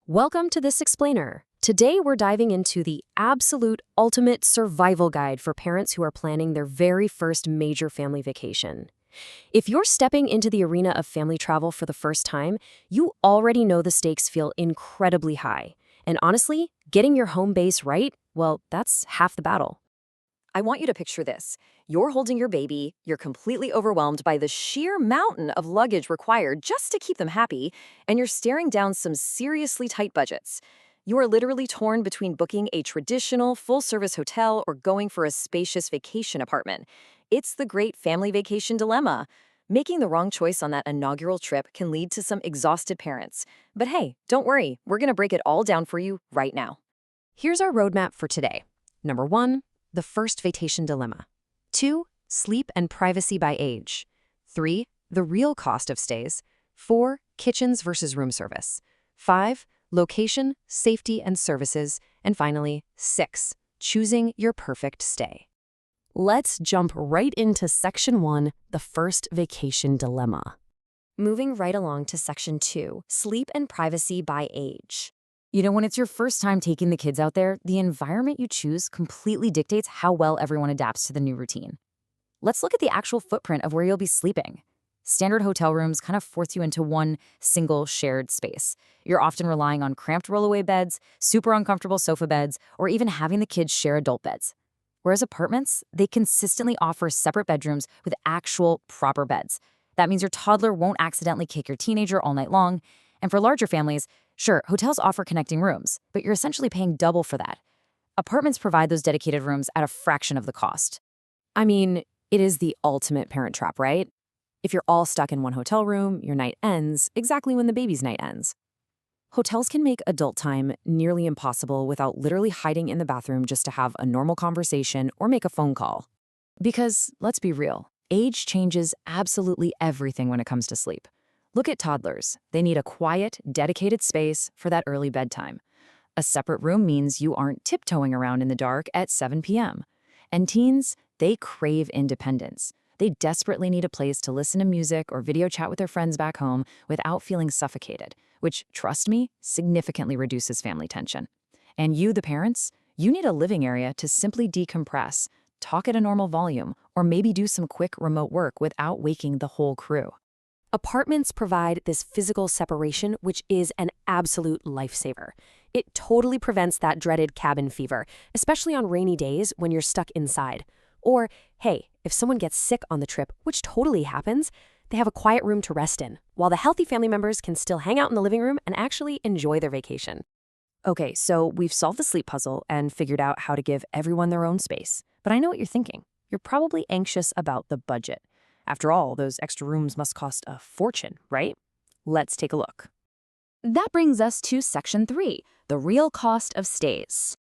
Welcome to This Explainer. Today we're diving into the absolute ultimate survival guide for parents who are planning their very first major family vacation. If you're stepping into the arena of family travel for the first time, you already know the stakes feel incredibly high. And honestly, getting your home base right, well, that's half the battle. I want you to picture this. You're holding your baby, you're completely overwhelmed by the sheer mountain of luggage required just to keep them happy, and you're staring down some seriously tight budgets. You are literally torn between booking a traditional full-service hotel or going for a spacious vacation apartment. It's the great family vacation dilemma. Making the wrong choice on that inaugural trip can lead to some exhausted parents. But hey, don't worry, we're going to break it all down for you right now. Here's our roadmap for today. Number 1, the first vacation dilemma. 2, sleep and privacy by age. 3, the real cost of stays. 4, kitchens versus room service. 5, location, safety, and services. And finally, 6, choosing your perfect stay. Let's jump right into Section 1, the first vacation dilemma. Moving right along to Section 2, sleep and privacy by age. When it's your first time taking the kids out there, the environment you choose completely dictates how well everyone adapts to the new routine. Let's look at the actual footprint of where you'll be sleeping. Standard hotel rooms kind of force you into one single shared space. You're often relying on cramped rollaway beds, super uncomfortable sofa beds, or even having the kids share adult beds. Whereas apartments, they consistently offer separate bedrooms with actual proper beds. That means your toddler won't accidentally kick your teenager all night long. And for larger families, sure, hotels offer connecting rooms, but you're essentially paying double for that. Apartments provide those dedicated rooms at a fraction of the cost. I mean, it is the ultimate parent trap, right? If you're all stuck in one hotel room, your night ends exactly when the baby's night ends. Hotels can make adult time nearly impossible without literally hiding in the bathroom just to have a normal conversation or make a phone call. Because, let's be real, age changes absolutely everything when it comes to sleep. Look at toddlers. They need a quiet, dedicated space for that early bedtime. A separate room means you aren't tiptoeing around in the dark at 7 p.m. And teens, they crave independence. They desperately need a place to listen to music or video chat with their friends back home without feeling suffocated, which, trust me, significantly reduces family tension. And you, the parents, you need a living area to simply decompress, talk at a normal volume, or maybe do some quick remote work without waking the whole crew. Apartments provide this physical separation, which is an absolute lifesaver. It totally prevents that dreaded cabin fever, especially on rainy days when you're stuck inside. Or, hey, if someone gets sick on the trip, which totally happens, they have a quiet room to rest in, while the healthy family members can still hang out in the living room and actually enjoy their vacation. Okay, so we've solved the sleep puzzle and figured out how to give everyone their own space. But I know what you're thinking. You're probably anxious about the budget. After all, those extra rooms must cost a fortune, right? Let's take a look. That brings us to Section 3, the real cost of stays.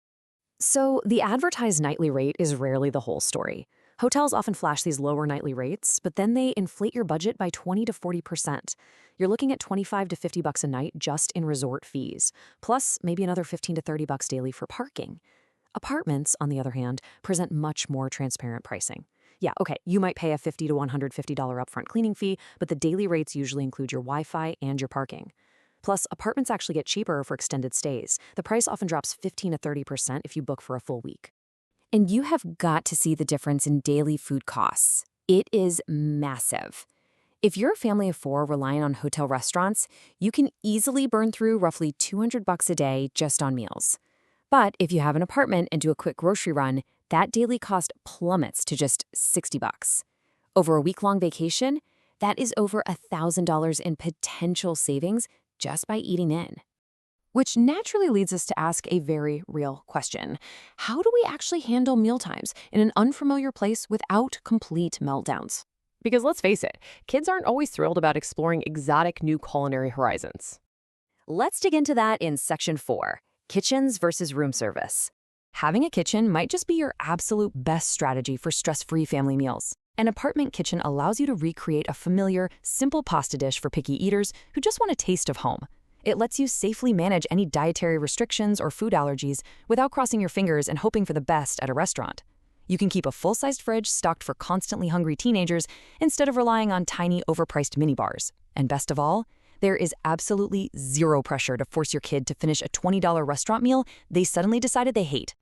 So the advertised nightly rate is rarely the whole story. Hotels often flash these lower nightly rates, but then they inflate your budget by 20 to 40%. You're looking at $25 to $50 a night just in resort fees, plus maybe another $15 to $30 daily for parking. Apartments, on the other hand, present much more transparent pricing. Yeah, okay, you might pay a $50 to $150 upfront cleaning fee, but the daily rates usually include your Wi-Fi and your parking. Plus, apartments actually get cheaper for extended stays. The price often drops 15 to 30% if you book for a full week. And you have got to see the difference in daily food costs. It is massive. If you're a family of 4 relying on hotel restaurants, you can easily burn through roughly $200 a day just on meals. But if you have an apartment and do a quick grocery run, that daily cost plummets to just $60. Over a week-long vacation, that is over $1,000 in potential savings just by eating in. Which naturally leads us to ask a very real question. How do we actually handle mealtimes in an unfamiliar place without complete meltdowns? Because let's face it, kids aren't always thrilled about exploring exotic new culinary horizons. Let's dig into that in Section 4, kitchens versus room service. Having a kitchen might just be your absolute best strategy for stress-free family meals. An apartment kitchen allows you to recreate a familiar, simple pasta dish for picky eaters who just want a taste of home. It lets you safely manage any dietary restrictions or food allergies without crossing your fingers and hoping for the best at a restaurant. You can keep a full-sized fridge stocked for constantly hungry teenagers instead of relying on tiny, overpriced mini bars. And best of all, There is absolutely zero pressure to force your kid to finish a $20 restaurant meal they suddenly decided they hate.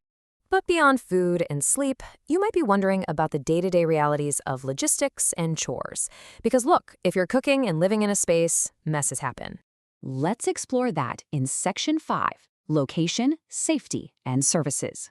But beyond food and sleep, you might be wondering about the day-to-day realities of logistics and chores. Because look, if you're cooking and living in a space, messes happen. Let's explore that in Section 5, Location, Safety, and Services.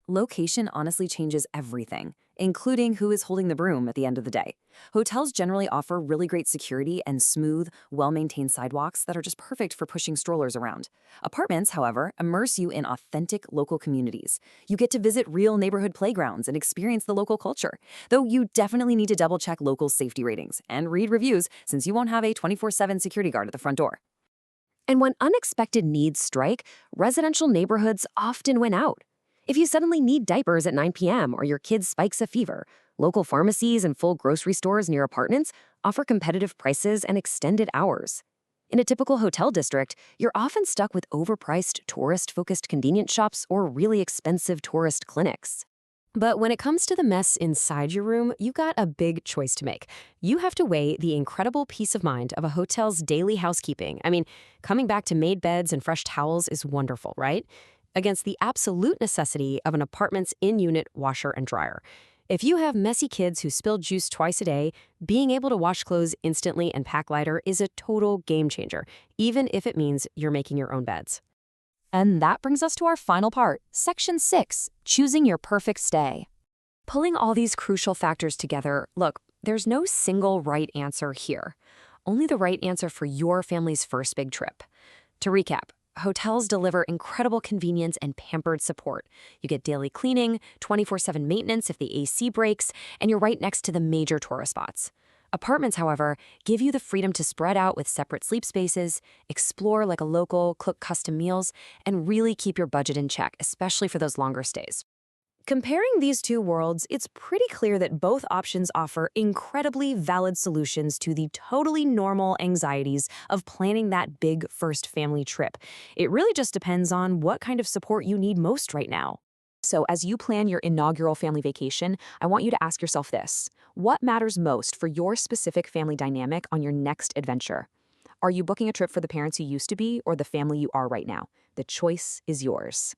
Location honestly changes everything, including who is holding the broom at the end of the day. Hotels generally offer really great security and smooth, well-maintained sidewalks that are just perfect for pushing strollers around. Apartments, however, immerse you in authentic local communities. You get to visit real neighborhood playgrounds and experience the local culture, though you definitely need to double-check local safety ratings and read reviews since you won't have a 24/7 security guard at the front door. And when unexpected needs strike, residential neighborhoods often win out. If you suddenly need diapers at 9 p.m. or your kid spikes a fever, local pharmacies and full grocery stores near apartments offer competitive prices and extended hours. In a typical hotel district, you're often stuck with overpriced, tourist-focused convenience shops or really expensive tourist clinics. But when it comes to the mess inside your room, you got a big choice to make. You have to weigh the incredible peace of mind of a hotel's daily housekeeping. I mean, coming back to made beds and fresh towels is wonderful, right? Against the absolute necessity of an apartment's in-unit washer and dryer. If you have messy kids who spill juice twice a day, being able to wash clothes instantly and pack lighter is a total game changer, even if it means you're making your own beds. And that brings us to our final part, Section 6, Choosing Your Perfect Stay. Pulling all these crucial factors together, look, there's no single right answer here. Only the right answer for your family's first big trip. To recap, hotels deliver incredible convenience and pampered support. You get daily cleaning, 24/7 maintenance if the AC breaks, and you're right next to the major tourist spots. Apartments, however, give you the freedom to spread out with separate sleep spaces, explore like a local, cook custom meals, and really keep your budget in check, especially for those longer stays. Comparing these two worlds, it's pretty clear that both options offer incredibly valid solutions to the totally normal anxieties of planning that big first family trip. It really just depends on what kind of support you need most right now. So as you plan your inaugural family vacation, I want you to ask yourself this. What matters most for your specific family dynamic on your next adventure? Are you booking a trip for the parents you used to be or the family you are right now? The choice is yours.